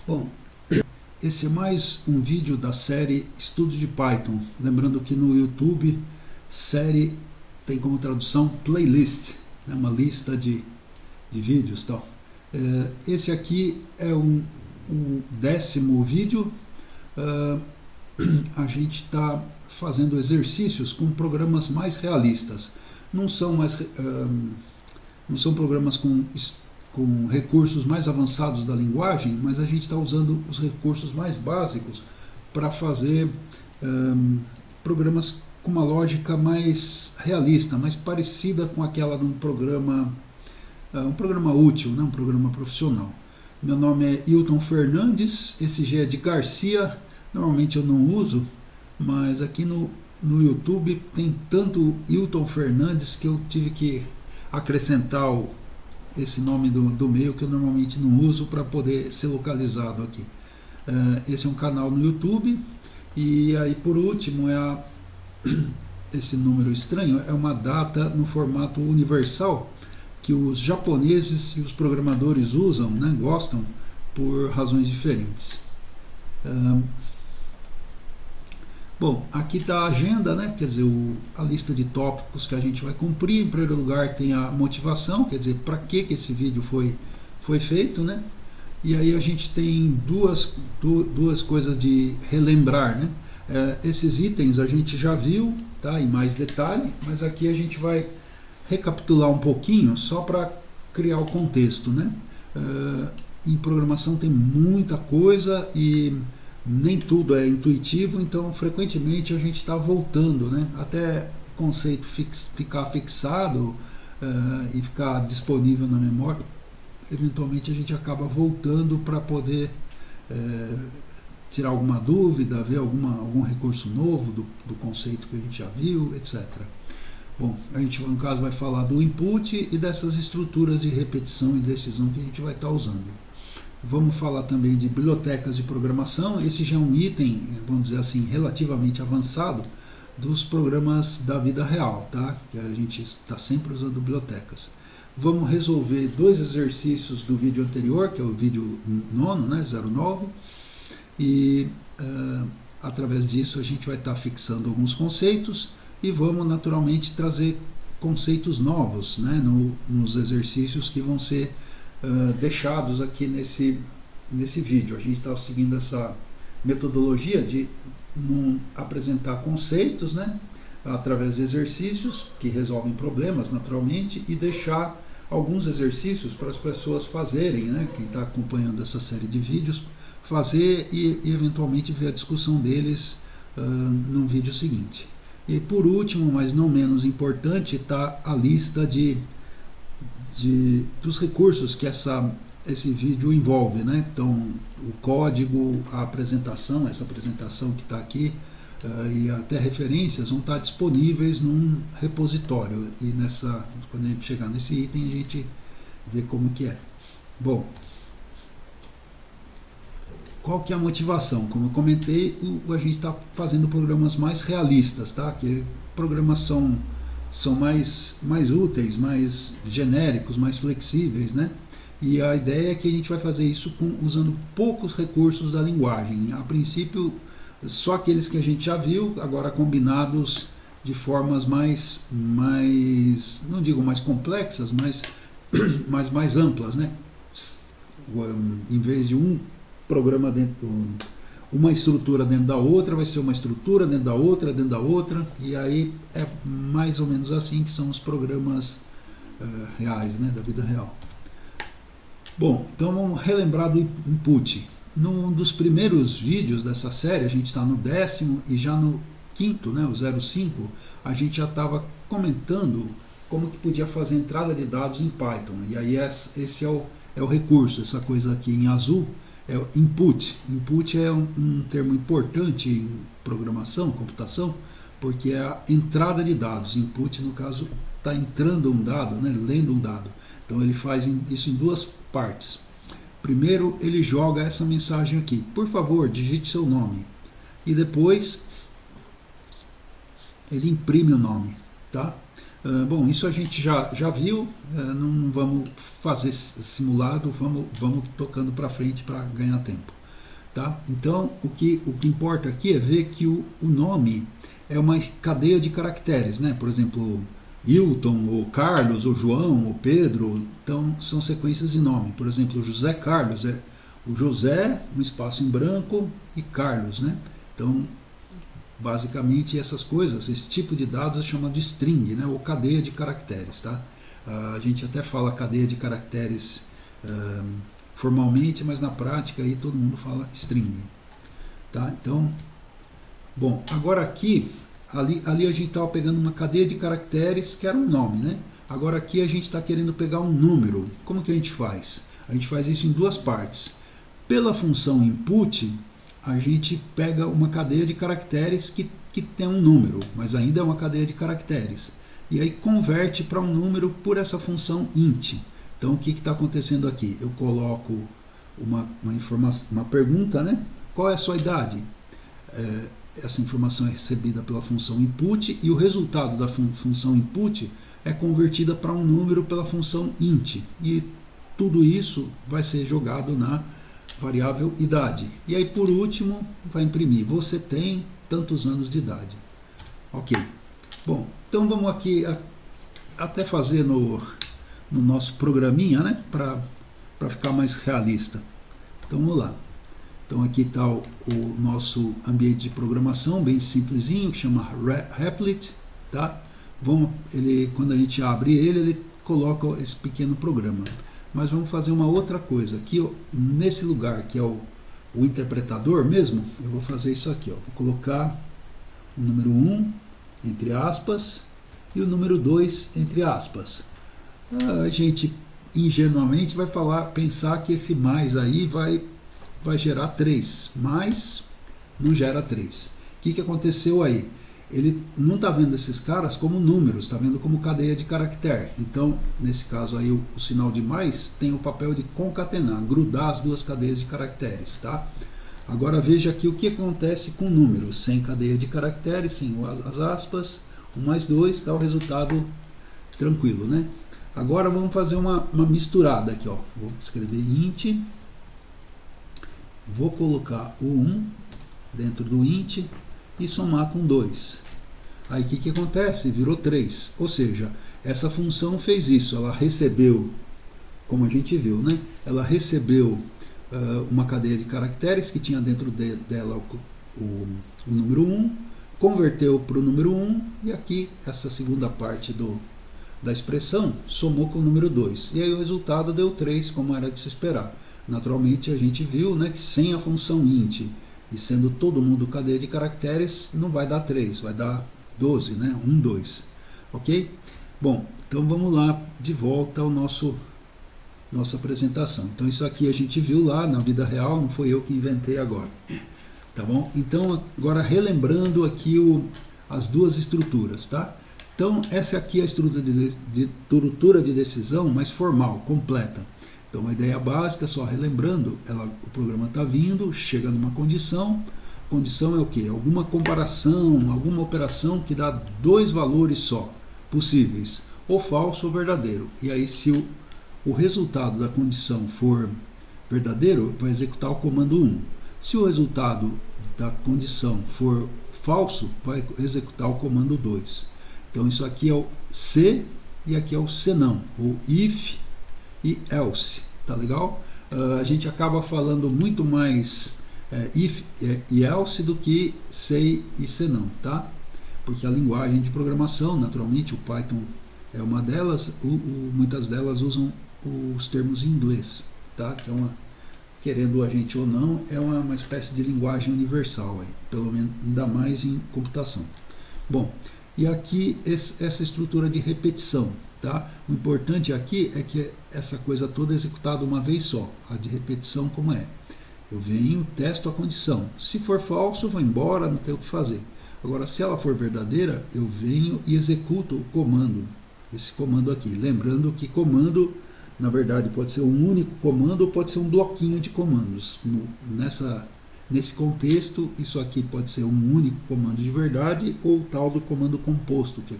Bom, esse é mais um vídeo da série Estudos de Python. Lembrando que no YouTube, série tem como tradução playlist, né, uma lista de vídeos. Tal. Esse aqui é o 10º vídeo. A gente está fazendo exercícios com programas mais realistas. Não são programas com recursos mais avançados da linguagem, mas a gente está usando os recursos mais básicos para fazer programas com uma lógica mais realista, mais parecida com aquela de um programa útil, né? Um programa profissional. Meu nome é Hilton Fernandes, esse G é de Garcia, normalmente eu não uso, mas aqui no YouTube tem tanto Hilton Fernandes que eu tive que acrescentar esse nome do meio que eu normalmente não uso para poder ser localizado aqui. Esse é um canal no YouTube. E aí, por último, esse número estranho é uma data no formato universal que os japoneses e os programadores usam, né, gostam, por razões diferentes. Bom, aqui está a agenda, né? Quer dizer, a lista de tópicos que a gente vai cumprir. Em primeiro lugar tem a motivação, quer dizer, para que esse vídeo foi feito, né? E aí a gente tem duas coisas de relembrar, né? Esses itens a gente já viu, tá, em mais detalhe, mas aqui a gente vai recapitular um pouquinho só para criar o contexto, né? Em programação tem muita coisa e nem tudo é intuitivo, então frequentemente a gente está voltando, né? Até o conceito ficar fixado e ficar disponível na memória, eventualmente a gente acaba voltando para poder tirar alguma dúvida, ver algum recurso novo do conceito que a gente já viu, etc. Bom, a gente no caso vai falar do input e dessas estruturas de repetição e decisão que a gente vai estar usando. Vamos falar também de bibliotecas de programação. Esse já é um item, vamos dizer assim, relativamente avançado dos programas da vida real, tá? Que a gente está sempre usando bibliotecas. Vamos resolver dois exercícios do vídeo anterior, que é o vídeo 9, né, 09, e através disso a gente vai estar fixando alguns conceitos e vamos naturalmente trazer conceitos novos, né, nos exercícios que vão ser deixados aqui nesse vídeo. A gente está seguindo essa metodologia de apresentar conceitos, né, através de exercícios que resolvem problemas naturalmente, e deixar alguns exercícios para as pessoas fazerem, né, quem está acompanhando essa série de vídeos, fazer e eventualmente ver a discussão deles no vídeo seguinte. E por último, mas não menos importante, está a lista dos recursos que esse vídeo envolve, né? Então, o código, a apresentação, essa apresentação que está aqui, e até referências vão estar disponíveis num repositório. E quando a gente chegar nesse item, a gente vê como que é. Bom, qual que é a motivação? Como eu comentei, a gente está fazendo programas mais realistas, tá? Que programas são mais úteis, mais genéricos, mais flexíveis, né? E a ideia é que a gente vai fazer isso usando poucos recursos da linguagem. A princípio, só aqueles que a gente já viu, agora combinados de formas mais não digo mais complexas, mas mais amplas, né? Em vez de um programa uma estrutura dentro da outra, vai ser uma estrutura dentro da outra, e aí é mais ou menos assim que são os programas reais, né, da vida real. Bom, então vamos relembrar do input. Num dos primeiros vídeos dessa série, a gente está no 10º, e já no 5º, né, o 05, a gente já estava comentando como que podia fazer entrada de dados em Python. E aí esse é o recurso, essa coisa aqui em azul, é o input. Input é um termo importante em programação, computação, porque é a entrada de dados. Input, no caso, está entrando um dado, né, lendo um dado. Então ele faz isso em duas partes. Primeiro ele joga essa mensagem aqui: por favor, digite seu nome. E depois ele imprime o nome, tá? Bom, isso a gente já viu, não vamos fazer simulado, vamos tocando para frente para ganhar tempo. Tá? Então, o que importa aqui é ver que o nome é uma cadeia de caracteres, né? Por exemplo, Hilton, ou Carlos, ou João, ou Pedro, então são sequências de nome. Por exemplo, José Carlos é o José, um espaço em branco, e Carlos, né? Então, basicamente essas coisas, esse tipo de dados é chamado de string, né? Ou cadeia de caracteres, tá? A gente até fala cadeia de caracteres formalmente, mas na prática aí todo mundo fala string, tá? Então, bom, agora aqui, ali a gente estava pegando uma cadeia de caracteres que era um nome, né? Agora aqui a gente está querendo pegar um número. Como que a gente faz? A gente faz isso em duas partes. Pela função input, a gente pega uma cadeia de caracteres que tem um número, mas ainda é uma cadeia de caracteres. E aí converte para um número por essa função int. Então o que está acontecendo aqui? Eu coloco uma pergunta, né? Qual é a sua idade? Essa informação é recebida pela função input e o resultado da função input é convertida para um número pela função int. E tudo isso vai ser jogado na variável idade. E aí por último vai imprimir, você tem tantos anos de idade. Ok. Bom, então vamos aqui até fazer no nosso programinha, né? Para ficar mais realista. Então vamos lá. Então aqui está o nosso ambiente de programação, bem simplesinho, que chama Replit, tá? Quando a gente abre ele coloca esse pequeno programa. Mas vamos fazer uma outra coisa. Aqui nesse lugar que é o interpretador mesmo, eu vou fazer isso aqui. Vou colocar o número 1, entre aspas, e o número 2, entre aspas. A gente ingenuamente vai pensar que esse mais aí vai gerar 3, mas não gera 3. O que aconteceu aí? Ele não está vendo esses caras como números, está vendo como cadeia de caractere. Então, nesse caso aí, o sinal de mais tem o papel de concatenar, grudar as duas cadeias de caracteres, tá? Agora veja aqui o que acontece com números, sem cadeia de caracteres, sem as aspas, 1 mais 2, dá o resultado tranquilo, né? Agora vamos fazer uma misturada aqui, ó. Vou escrever int, vou colocar o 1 dentro do int e somar com 2. Aí o que acontece? Virou 3. Ou seja, essa função fez isso. Ela recebeu, como a gente viu, né? Ela recebeu uma cadeia de caracteres que tinha dentro dela o número 1, converteu para o número 1 e aqui essa segunda parte da expressão somou com o número 2. E aí o resultado deu 3, como era de se esperar. Naturalmente a gente viu, né, que sem a função int e sendo todo mundo cadeia de caracteres, não vai dar 3, vai dar 12, né? 1, 2. Ok? Bom, então vamos lá de volta ao nossa apresentação. Então isso aqui a gente viu lá na vida real, não foi eu que inventei agora. Tá bom? Então agora relembrando aqui as duas estruturas, tá? Então essa aqui é a estrutura de decisão mais formal, completa. Então a ideia básica, só relembrando, o programa está vindo, chega numa condição. Condição é o quê? Alguma comparação, alguma operação que dá dois valores só possíveis, ou falso ou verdadeiro. E aí se o resultado da condição for verdadeiro, vai executar o comando 1. Se o resultado da condição for falso, vai executar o comando 2. Então isso aqui é o se e aqui é o senão, ou if e else, tá legal? A gente acaba falando muito mais if e else do que se e senão, tá? Porque a linguagem de programação, naturalmente, o Python é uma delas, muitas delas usam os termos em inglês, tá? Que é querendo a gente ou não, é uma espécie de linguagem universal, aí, pelo menos ainda mais em computação. Bom, e aqui essa estrutura de repetição, tá? O importante aqui é que essa coisa toda é executada uma vez só. A de repetição como é? Eu venho, testo a condição. Se for falso, vou embora, não tenho o que fazer. Agora, se ela for verdadeira, eu venho e executo o comando. Esse comando aqui. Lembrando que comando, na verdade, pode ser um único comando ou pode ser um bloquinho de comandos. Nesse contexto, isso aqui pode ser um único comando de verdade ou o tal do comando composto, que é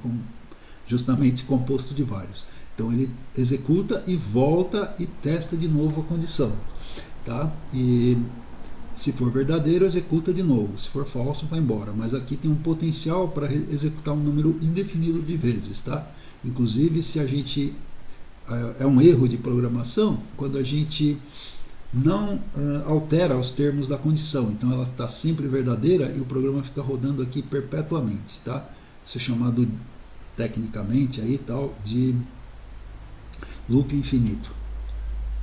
justamente composto de vários. Então ele executa e volta e testa de novo a condição. Tá? E Se for verdadeiro, executa de novo. Se for falso, vai embora. Mas aqui tem um potencial para executar um número indefinido de vezes, tá? Inclusive, se a gente é um erro de programação quando a gente não altera os termos da condição. Então ela está sempre verdadeira e o programa fica rodando aqui perpetuamente, tá? Isso é chamado tecnicamente aí tal de loop infinito,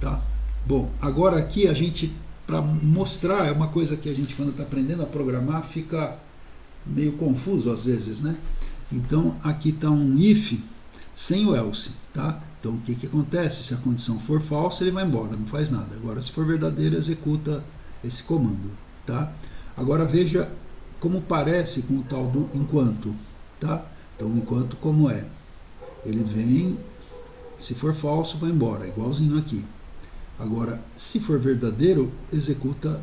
tá? Bom, agora aqui a gente, para mostrar, é uma coisa que a gente quando está aprendendo a programar fica meio confuso às vezes, né? Então aqui está um if sem o else, tá? Então o que acontece? Se a condição for falsa, ele vai embora, não faz nada. Agora, se for verdadeiro, executa esse comando, tá? Agora veja como parece com o tal do enquanto, tá? Então enquanto como é? Ele vem, se for falso, vai embora, igualzinho aqui. Agora, se for verdadeiro, executa,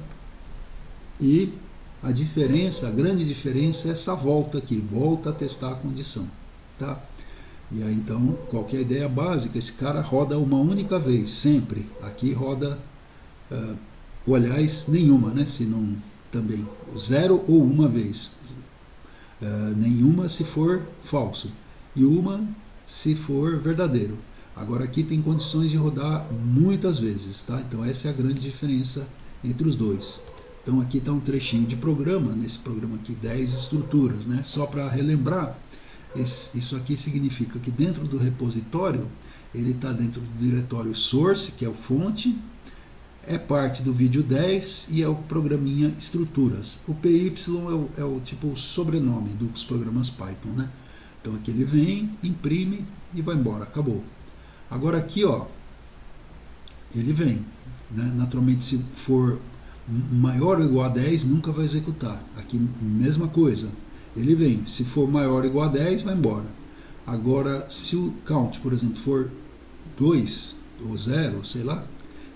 e a diferença, a grande diferença é essa volta aqui, volta a testar a condição, tá? E aí então, qual que é a ideia básica? Esse cara roda uma única vez, sempre. Aqui roda, ou aliás, nenhuma, né? Se não, também, zero ou uma vez. Nenhuma se for falso, e uma se for verdadeiro. Agora aqui tem condições de rodar muitas vezes, tá? Então essa é a grande diferença entre os dois. Então aqui está um trechinho de programa, nesse programa aqui 10 estruturas, né? Só para relembrar, isso aqui significa que dentro do repositório, ele está dentro do diretório source, que é o fonte, é parte do vídeo 10 e é o programinha estruturas. O PY é o tipo sobrenome dos programas Python, né? Então aqui ele vem, imprime e vai embora, acabou. Agora aqui, ó, ele vem, né? Naturalmente, se for maior ou igual a 10, nunca vai executar. Aqui, mesma coisa. Ele vem, se for maior ou igual a 10, vai embora. Agora, se o count, por exemplo, for 2 ou 0, sei lá,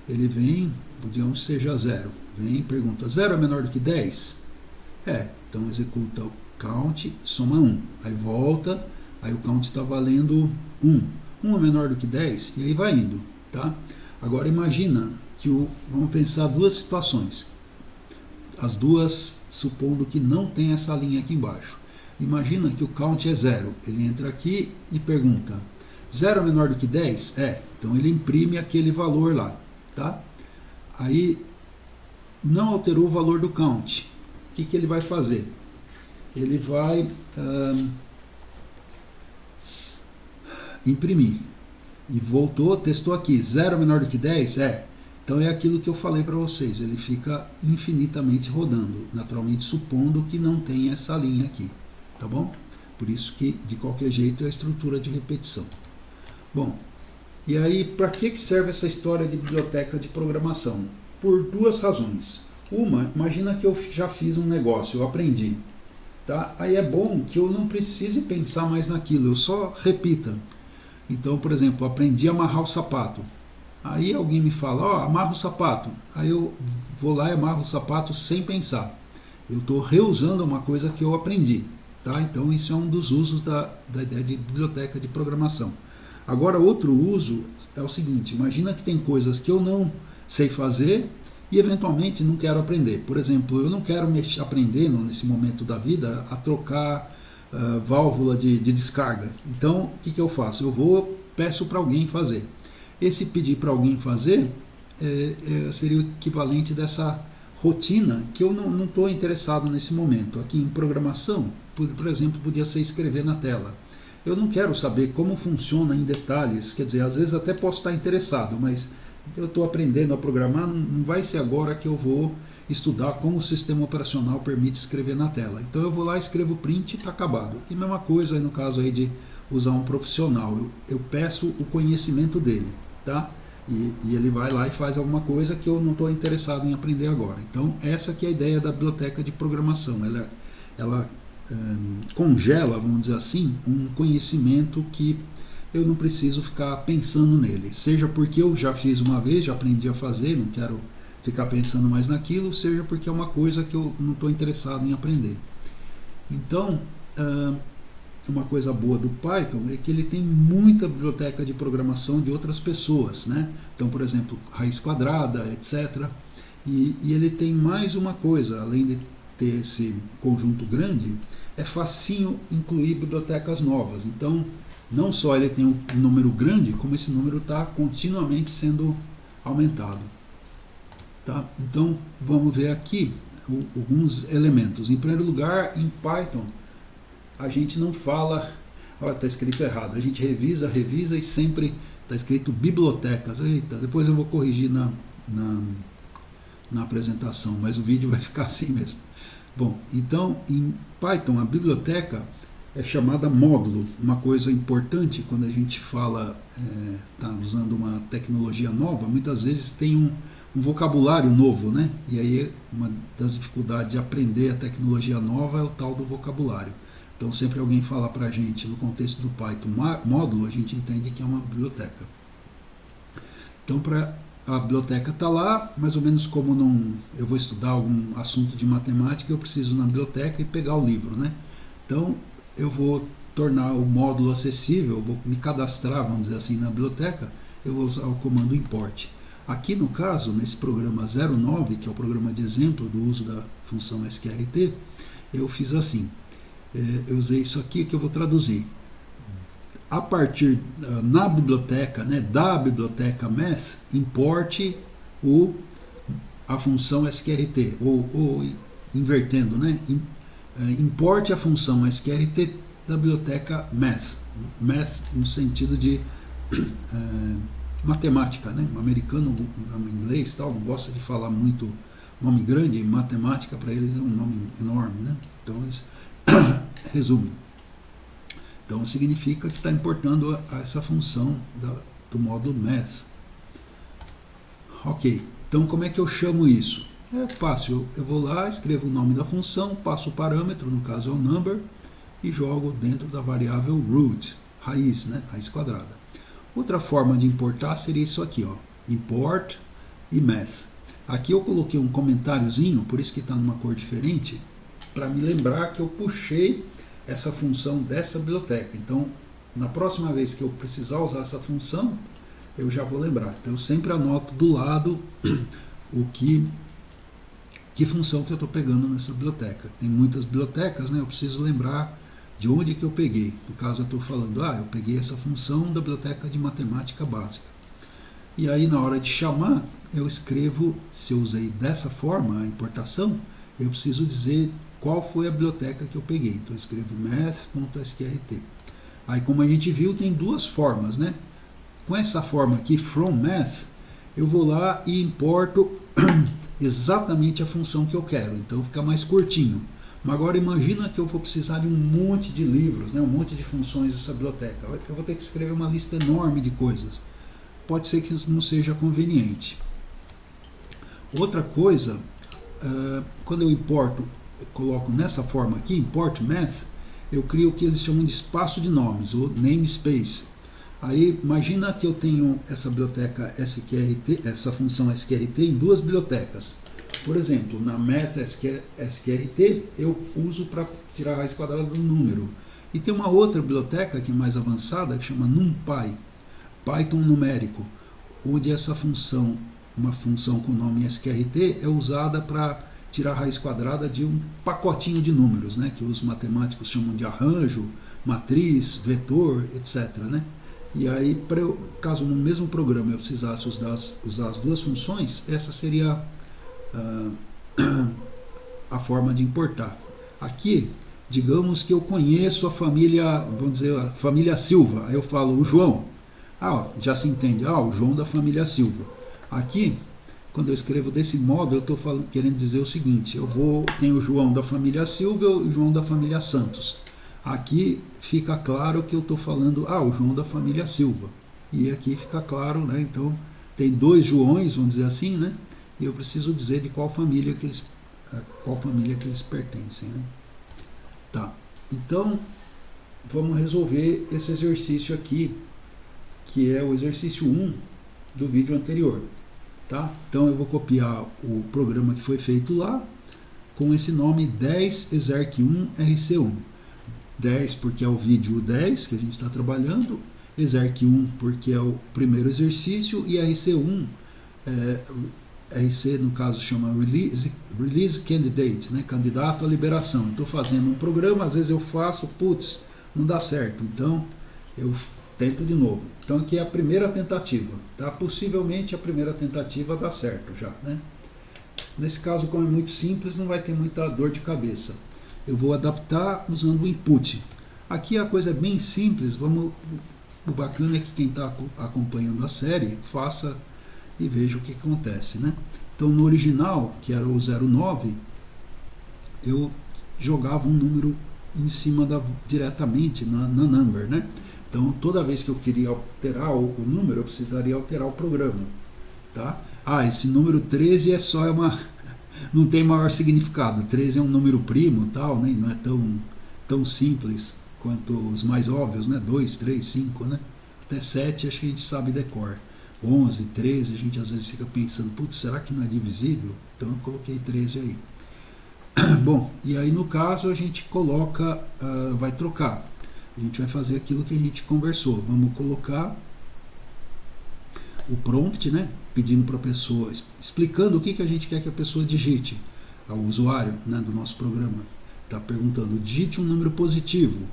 ele vem, digamos que seja 0. Vem e pergunta, 0 é menor do que 10? Então executa o count, soma 1. Aí volta, aí o count está valendo 1. 1 é menor do que 10, e aí vai indo, tá? Agora imagina que vamos pensar duas situações. As duas supondo que não tem essa linha aqui embaixo. Imagina que o count é 0. Ele entra aqui e pergunta, 0 é menor do que 10? Então ele imprime aquele valor lá, tá? Aí não alterou o valor do count. O que ele vai fazer? Ele vai imprimir. E voltou, testou aqui, 0 é menor do que 10? Então é aquilo que eu falei para vocês, ele fica infinitamente rodando, naturalmente supondo que não tem essa linha aqui, tá bom? Por isso que de qualquer jeito é a estrutura de repetição. Bom, e aí para que serve essa história de biblioteca de programação? Por duas razões. Uma, imagina que eu já fiz um negócio, eu aprendi, tá? Aí é bom que eu não precise pensar mais naquilo, eu só repita. Então, por exemplo, aprendi a amarrar o sapato. Aí alguém me fala, amarra o sapato. Aí eu vou lá e amarro o sapato sem pensar. Eu estou reusando uma coisa que eu aprendi, tá? Então isso é um dos usos da ideia de biblioteca de programação. Agora outro uso é o seguinte, imagina que tem coisas que eu não sei fazer e eventualmente não quero aprender. Por exemplo, eu não quero aprender nesse momento da vida a trocar válvula de descarga. Então o que eu faço? Eu peço para alguém fazer. Esse pedir para alguém fazer seria o equivalente dessa rotina que eu não estou interessado nesse momento. Aqui em programação, por exemplo, podia ser escrever na tela. Eu não quero saber como funciona em detalhes, quer dizer, às vezes até posso estar interessado, mas eu estou aprendendo a programar, não vai ser agora que eu vou estudar como o sistema operacional permite escrever na tela. Então eu vou lá, escrevo print e está acabado. E a mesma coisa aí no caso aí de usar um profissional, eu peço o conhecimento dele, tá? E ele vai lá e faz alguma coisa que eu não estou interessado em aprender agora. Então essa que é a ideia da biblioteca de programação. Ela congela, vamos dizer assim, um conhecimento que eu não preciso ficar pensando nele. Seja porque eu já fiz uma vez, já aprendi a fazer, não quero ficar pensando mais naquilo, seja porque é uma coisa que eu não estou interessado em aprender. Então, uma coisa boa do Python é que ele tem muita biblioteca de programação de outras pessoas, né? Então, por exemplo, raiz quadrada, etc. E ele tem mais uma coisa, além de ter esse conjunto grande, é facinho incluir bibliotecas novas. Então, não só ele tem um número grande, como esse número está continuamente sendo aumentado. Tá? Então, vamos ver aqui alguns elementos. Em primeiro lugar, em Python, a gente não fala... Olha, está escrito errado. A gente revisa e sempre está escrito bibliotecas. Eita, depois eu vou corrigir na apresentação, mas o vídeo vai ficar assim mesmo. Bom, então em Python a biblioteca é chamada módulo. Uma coisa importante quando a gente fala, está usando uma tecnologia nova, muitas vezes tem um vocabulário novo, né? E aí uma das dificuldades de aprender a tecnologia nova é o tal do vocabulário. Então sempre alguém fala para a gente no contexto do Python módulo, a gente entende que é uma biblioteca. Então a biblioteca está lá, mais ou menos como eu vou estudar algum assunto de matemática, eu preciso ir na biblioteca e pegar o livro, né? Então eu vou tornar o módulo acessível, eu vou me cadastrar, vamos dizer assim, na biblioteca, eu vou usar o comando import. Aqui no caso, nesse programa 09, que é o programa de exemplo do uso da função sqrt, eu fiz assim, eu usei isso aqui que eu vou traduzir. A partir na biblioteca, né, da biblioteca math, importe a função sqrt, ou invertendo, né, importe a função sqrt da biblioteca math, math no sentido de matemática, né, o americano, o inglês tal, não gosta de falar muito nome grande, matemática para eles é um nome enorme, né, então eles resumem. Então significa que está importando essa função do módulo math. Ok, então como é que eu chamo isso? É fácil, eu vou lá, escrevo o nome da função, passo o parâmetro, no caso é o number, e jogo dentro da variável root, raiz, né? Raiz quadrada. Outra forma de importar seria isso aqui, ó, import e math. Aqui eu coloquei um comentáriozinho, por isso que está numa cor diferente, para me lembrar que eu puxei essa função dessa biblioteca. Então, na próxima vez que eu precisar usar essa função, eu já vou lembrar. Então, eu sempre anoto do lado que função que eu estou pegando nessa biblioteca. Tem muitas bibliotecas, né? Eu preciso lembrar de onde que eu peguei. No caso, eu estou falando, eu peguei essa função da biblioteca de matemática básica. E aí, na hora de chamar, eu escrevo, se eu usei dessa forma a importação, eu preciso dizer qual foi a biblioteca que eu peguei. Então eu escrevo math.sqrt. Aí, como a gente viu, tem duas formas, né? Com essa forma aqui, from math, eu vou lá e importo exatamente a função que eu quero. Então fica mais curtinho. Mas agora imagina que eu vou precisar de um monte de livros, né? Um monte de funções dessa biblioteca. Eu vou ter que escrever uma lista enorme de coisas. Pode ser que isso não seja conveniente. Outra coisa, quando eu importo, eu coloco nessa forma aqui, import math, eu crio o que eles chamam de espaço de nomes, ou namespace. Aí imagina que eu tenho essa biblioteca sqrt, essa função sqrt em duas bibliotecas. Por exemplo, na math sqrt eu uso para tirar a raiz quadrada do número. E tem uma outra biblioteca que é mais avançada, que chama numpy, Python numérico, onde essa função, uma função com o nome sqrt, é usada para tirar a raiz quadrada de um pacotinho de números, né, que os matemáticos chamam de arranjo, matriz, vetor, etc. Né? E aí, caso no mesmo programa eu precisasse usar as duas funções, essa seria a forma de importar. Aqui, digamos que eu conheço a família, vamos dizer, a família Silva. Aí eu falo o João. Já se entende. O João da família Silva. Aqui, quando eu escrevo desse modo, eu estou querendo dizer o seguinte: tenho o João da família Silva e o João da família Santos. Aqui fica claro que eu estou falando, o João da família Silva. E aqui fica claro, né? Então, tem dois Joões, vamos dizer assim, né? E eu preciso dizer de qual família que eles pertencem, né? Tá. Então, vamos resolver esse exercício aqui, que é o exercício 1 do vídeo anterior. Tá? Então eu vou copiar o programa que foi feito lá, com esse nome 10 exerc1 rc1. 10 porque é o vídeo 10 que a gente está trabalhando, exerc1 porque é o primeiro exercício, e rc1 RC no caso chama Release Candidate, né? Candidato à liberação. Estou fazendo um programa, às vezes eu faço, putz, não dá certo, então eu tento de novo. Então aqui é a primeira tentativa, tá? Possivelmente a primeira tentativa dá certo já, né? Nesse caso, como é muito simples, não vai ter muita dor de cabeça. Eu vou adaptar usando o input. Aqui a coisa é bem simples. O bacana é que quem está acompanhando a série faça e veja o que acontece, né? Então no original, que era o 09, eu jogava um número em cima diretamente na number, né? Então toda vez que eu queria alterar o número, eu precisaria alterar o programa, tá? Ah, esse número 13 é só não tem maior significado. 13 é um número primo, tal, né? Não é tão simples quanto os mais óbvios, né? 2, 3, 5, né? Até 7 acho que a gente sabe decor. 11, 13 a gente às vezes fica pensando, putz, será que não é divisível? Então eu coloquei 13 aí. Bom, e aí no caso a gente coloca, vai trocar. A gente vai fazer aquilo que a gente conversou. Vamos colocar o prompt, né? Pedindo para a pessoa, explicando o que a gente quer que a pessoa digite, ao usuário, né, do nosso programa. Está perguntando, digite um número positivo.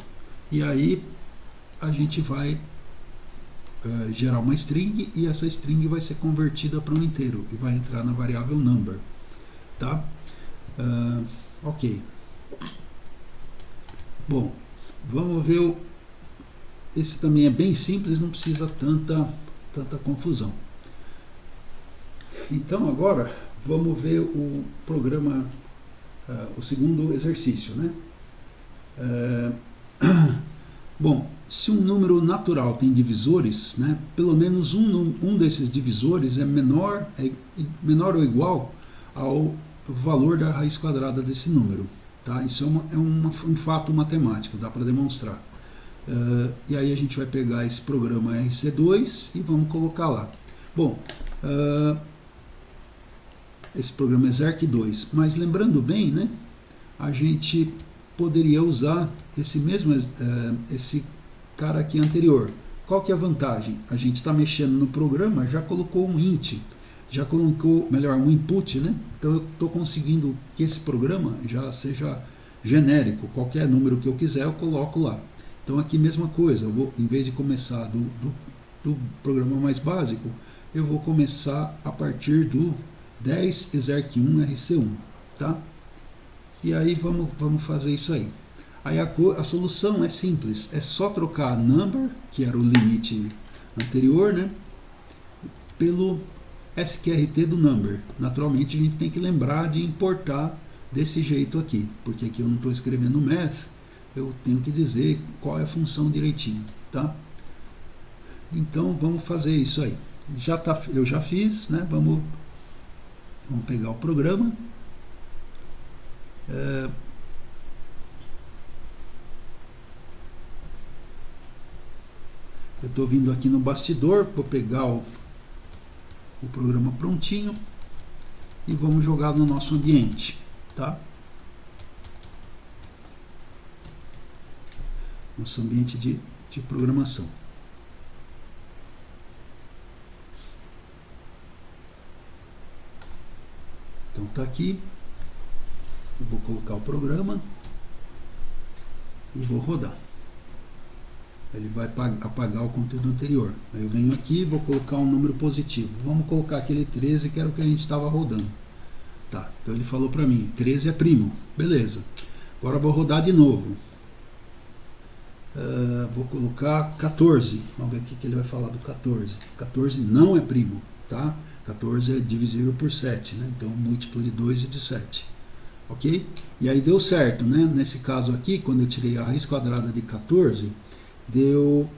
E aí a gente vai gerar uma string e essa string vai ser convertida para um inteiro e vai entrar na variável number. Tá? Ok. Bom, vamos ver. Esse também é bem simples, não precisa tanta confusão. Então agora vamos ver o programa, o segundo exercício, né? Bom, se um número natural tem divisores, né, pelo menos um desses divisores é menor ou igual ao valor da raiz quadrada desse número. Tá? Isso é um fato matemático, dá para demonstrar. E aí a gente vai pegar esse programa RC2 e vamos colocar lá. Bom, esse programa é Zerk2, mas lembrando bem, né, a gente poderia usar esse cara aqui anterior. Qual que é a vantagem? A gente está mexendo no programa, já colocou um int, já colocou, melhor, um input, né? Então eu estou conseguindo que esse programa já seja genérico, qualquer número que eu quiser eu coloco lá. Então aqui mesma coisa, eu vou, em vez de começar do programa mais básico, eu vou começar a partir do 10 exerc1 rc1, tá? E aí vamos fazer isso aí. Aí a solução é simples, é só trocar number, que era o limite anterior, né, pelo sqrt do number. Naturalmente a gente tem que lembrar de importar desse jeito aqui, porque aqui eu não estou escrevendo math, eu tenho que dizer qual é a função direitinho, tá? Então vamos fazer isso aí. Eu já fiz, né? Vamos pegar o programa. Eu estou vindo aqui no bastidor, vou pegar o programa prontinho e vamos jogar no nosso ambiente, tá? Nosso ambiente de programação. Então tá aqui, eu vou colocar o programa e vou rodar. Ele vai apagar o conteúdo anterior. Aí eu venho aqui e vou colocar um número positivo. Vamos colocar aquele 13 que era o que a gente estava rodando. Tá, então ele falou para mim, 13 é primo. Beleza. Agora eu vou rodar de novo. Vou colocar 14. Vamos ver o que ele vai falar do 14. 14 não é primo, tá? 14 é divisível por 7, né? Então múltiplo de 2 e de 7. Ok? E aí deu certo, né? Nesse caso aqui, quando eu tirei a raiz quadrada de 14, deu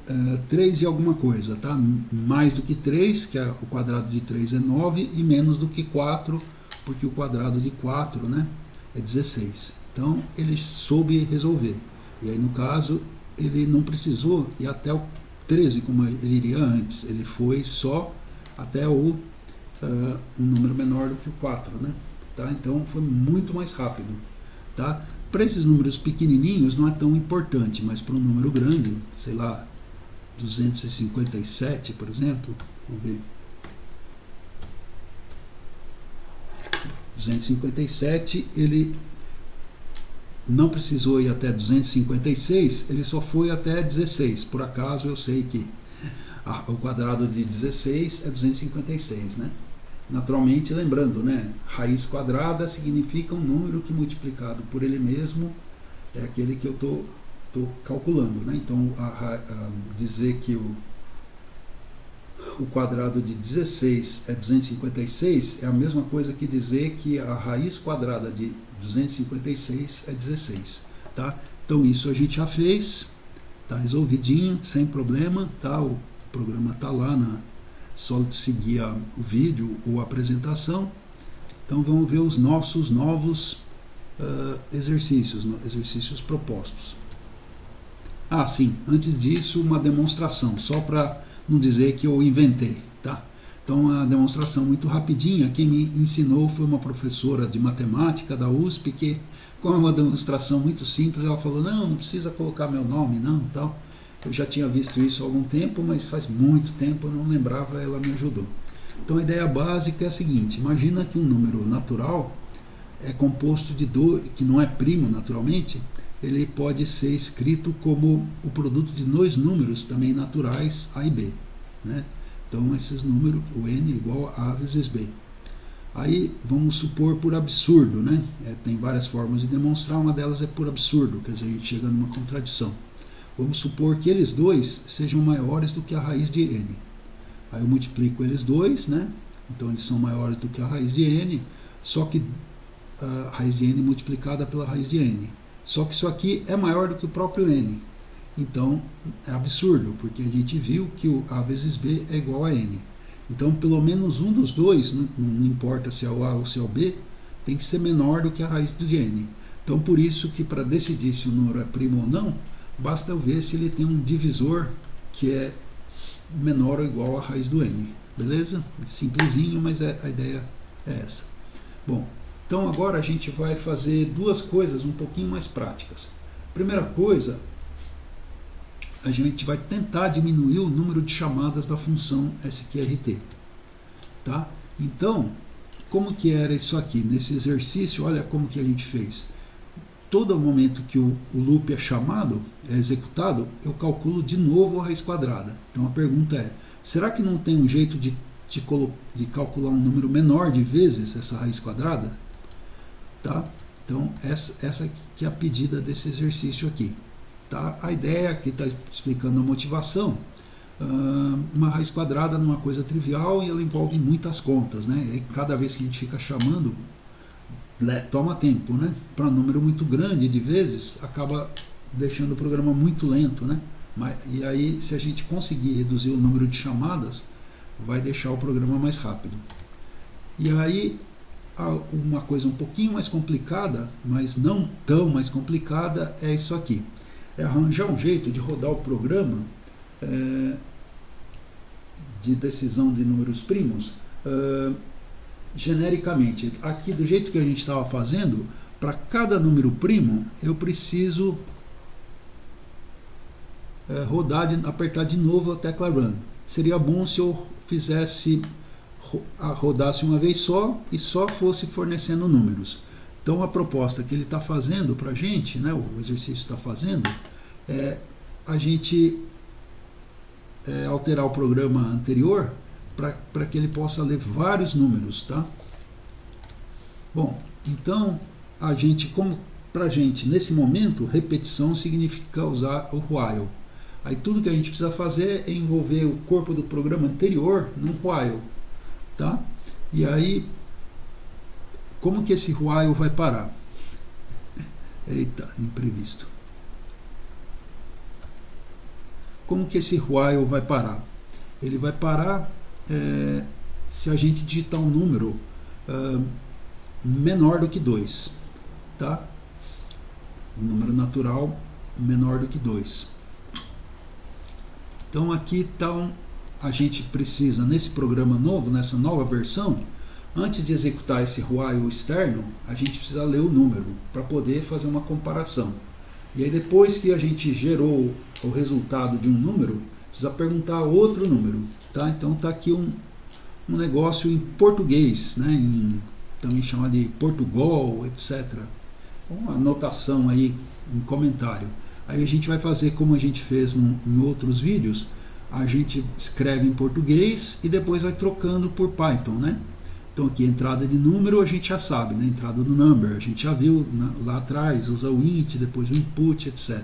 3 e alguma coisa, tá? Mais do que 3, que o quadrado de 3 é 9, e menos do que 4, porque o quadrado de 4, né, é 16. Então ele soube resolver. E aí no caso, ele não precisou ir até o 13, como ele iria antes. Ele foi só até um número menor do que o 4, né? Tá? Então foi muito mais rápido. Tá? Para esses números pequenininhos não é tão importante, mas para um número grande, sei lá, 257, por exemplo, vamos ver. 257, ele não precisou ir até 256, ele só foi até 16. Por acaso eu sei que o quadrado de 16 é 256, né? Naturalmente, lembrando, né? Raiz quadrada significa um número que multiplicado por ele mesmo é aquele que eu estou calculando, né? Então, dizer que o quadrado de 16 é 256 é a mesma coisa que dizer que a raiz quadrada de 256 é 16, tá? Então isso a gente já fez, tá resolvidinho, sem problema, tá? O programa tá lá, só seguir o vídeo ou a apresentação. Então vamos ver os nossos novos exercícios propostos. Ah, sim, antes disso uma demonstração, só para não dizer que eu inventei, tá? Então a demonstração muito rapidinha, quem me ensinou foi uma professora de matemática da USP, que com uma demonstração muito simples, ela falou, não precisa colocar meu nome, não, tal. Eu já tinha visto isso há algum tempo, mas faz muito tempo eu não lembrava, ela me ajudou. Então a ideia básica é a seguinte, imagina que um número natural é composto de que não é primo naturalmente, ele pode ser escrito como o produto de dois números também naturais, A e B, né? Então esses números, o n é igual a vezes b. Aí vamos supor por absurdo, né? Tem várias formas de demonstrar, uma delas é por absurdo, quer dizer, a gente chega numa contradição. Vamos supor que eles dois sejam maiores do que a raiz de n. Aí eu multiplico eles dois, né? Então eles são maiores do que a raiz de n, só que a raiz de n multiplicada pela raiz de n. Só que isso aqui é maior do que o próprio n. Então é absurdo, porque a gente viu que o a vezes b é igual a n. Então pelo menos um dos dois, não importa se é o a ou se é o b, tem que ser menor do que a raiz de n. Então por isso que para decidir se o número é primo ou não, basta eu ver se ele tem um divisor que é menor ou igual à raiz do n. Beleza? Simplesinho, mas a ideia é essa. Bom, então agora a gente vai fazer duas coisas um pouquinho mais práticas. Primeira coisa, a gente vai tentar diminuir o número de chamadas da função sqrt. Tá? Então, como que era isso aqui? Nesse exercício, olha como que a gente fez. Todo momento que o loop é chamado, é executado, eu calculo de novo a raiz quadrada. Então a pergunta é, será que não tem um jeito de calcular um número menor de vezes essa raiz quadrada? Tá? Então essa que é a pedida desse exercício aqui. Tá? A ideia aqui está explicando a motivação. Uma raiz quadrada não é uma coisa trivial e ela envolve muitas contas, né? E cada vez que a gente fica chamando, toma tempo, né? Para um número muito grande de vezes, acaba deixando o programa muito lento, né? E aí, se a gente conseguir reduzir o número de chamadas, vai deixar o programa mais rápido. E aí, uma coisa um pouquinho mais complicada, mas não tão mais complicada, é isso aqui. É arranjar um jeito de rodar o programa de decisão de números primos genericamente. Aqui, do jeito que a gente estava fazendo, para cada número primo, eu preciso apertar de novo a tecla Run. Seria bom se eu rodasse uma vez só e só fosse fornecendo números. Então a proposta que ele está fazendo para a gente, né, o exercício está fazendo, é a gente alterar o programa anterior para que ele possa ler vários números, tá? Bom, então para a gente nesse momento, repetição significa usar o while. Aí tudo que a gente precisa fazer é envolver o corpo do programa anterior num while, tá? E aí, como que esse while vai parar? Eita, imprevisto. Como que esse while vai parar? Ele vai parar se a gente digitar um número menor do que 2, tá? Um número natural menor do que 2. Então aqui a gente precisa, nesse programa novo, nessa nova versão, antes de executar esse while externo, a gente precisa ler o número para poder fazer uma comparação. E aí depois que a gente gerou o resultado de um número, precisa perguntar outro número, tá? Então está aqui um negócio em português, né? também chama de Portugal, etc. Uma anotação aí, um comentário. Aí a gente vai fazer como a gente fez em outros vídeos, a gente escreve em português e depois vai trocando por Python, né? Então aqui a entrada de número a gente já sabe, né? Entrada do number, a gente já viu lá atrás, usa o int, depois o input, etc.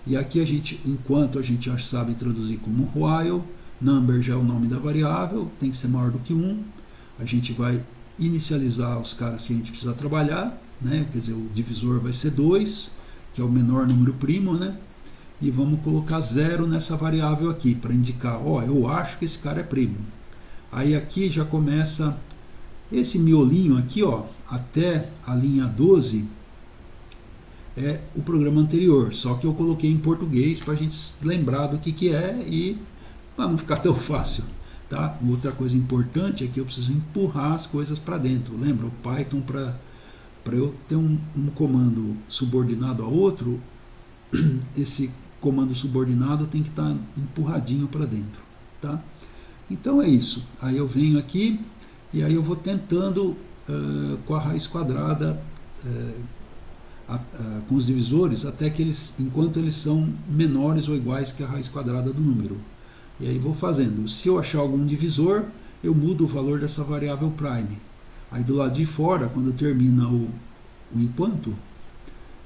E aqui a gente, enquanto a gente já sabe traduzir como while, number já é o nome da variável, tem que ser maior do que 1. A gente vai inicializar os caras que a gente precisa trabalhar, né? Quer dizer, o divisor vai ser 2, que é o menor número primo, né? E vamos colocar 0 nessa variável aqui, para indicar, ó, eu acho que esse cara é primo. Aí aqui já começa esse miolinho aqui, ó, até a linha 12, é o programa anterior, só que eu coloquei em português para a gente lembrar do que é e para não ficar tão fácil. Tá? Outra coisa importante é que eu preciso empurrar as coisas para dentro. Lembra, o Python, para eu ter um comando subordinado a outro, esse comando subordinado tem que estar empurradinho para dentro. Tá? Então é isso. Aí eu venho aqui e aí eu vou tentando com a raiz quadrada, com os divisores, até que eles, enquanto eles são menores ou iguais que a raiz quadrada do número. E aí vou fazendo. Se eu achar algum divisor, eu mudo o valor dessa variável prime. Aí do lado de fora, quando termina o enquanto,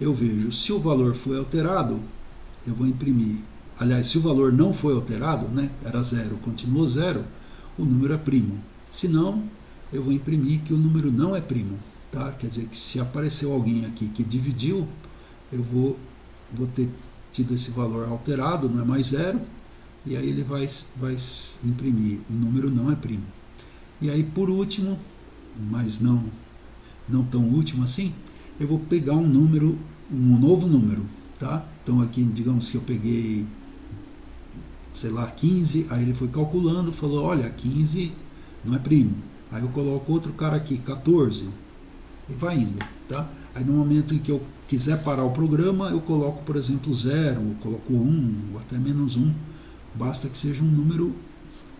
eu vejo se o valor foi alterado, eu vou imprimir. Aliás, se o valor não foi alterado, né, era 0, continuou 0, o número é primo. Se não, eu vou imprimir que o número não é primo. Tá? Quer dizer que se apareceu alguém aqui que dividiu, eu vou ter tido esse valor alterado, não é mais 0, e aí ele vai imprimir, o número não é primo. E aí por último, mas não tão último assim, eu vou pegar um número, um novo número. Tá? Então aqui, digamos que eu peguei, sei lá, 15, aí ele foi calculando, falou, olha, 15 não é primo. Aí eu coloco outro cara aqui, 14, e vai indo. Tá? Aí no momento em que eu quiser parar o programa, eu coloco, por exemplo, 0, eu coloco 1, ou até menos 1, basta que seja um número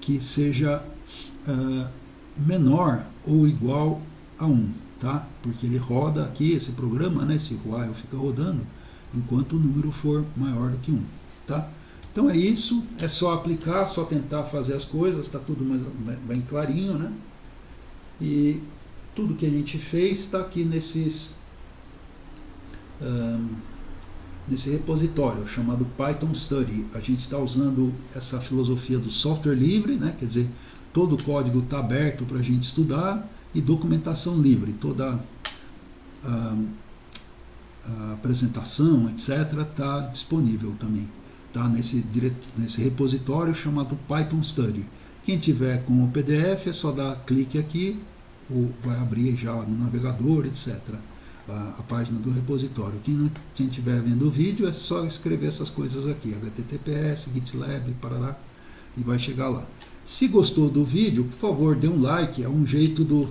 que seja menor ou igual a 1, tá? Porque ele roda aqui, esse programa, né, esse while fica rodando, enquanto o número for maior do que 1. Tá? Então é isso, é só aplicar, só tentar fazer as coisas, está tudo bem clarinho, né? E tudo que a gente fez está aqui nesse repositório chamado Python Study. A gente está usando essa filosofia do software livre, né? Quer dizer, todo o código está aberto para a gente estudar, e documentação livre, toda a apresentação, etc., está disponível também. Tá? Nesse repositório chamado Python Study. Quem tiver com o PDF é só dar clique aqui, ou vai abrir já no navegador, etc., a página do repositório. Quem estiver vendo o vídeo é só escrever essas coisas aqui, https, gitlab, parará, e vai chegar lá. Se gostou do vídeo, por favor, dê um like, é um jeito do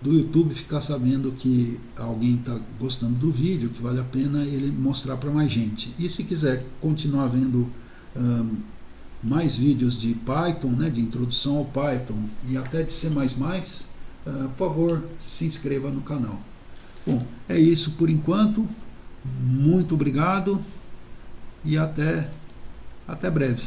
YouTube ficar sabendo que alguém está gostando do vídeo, que vale a pena ele mostrar para mais gente. E se quiser continuar vendo mais vídeos de Python, né, de introdução ao Python e até de C++, por favor, se inscreva no canal. Bom, é isso por enquanto. Muito obrigado e até breve.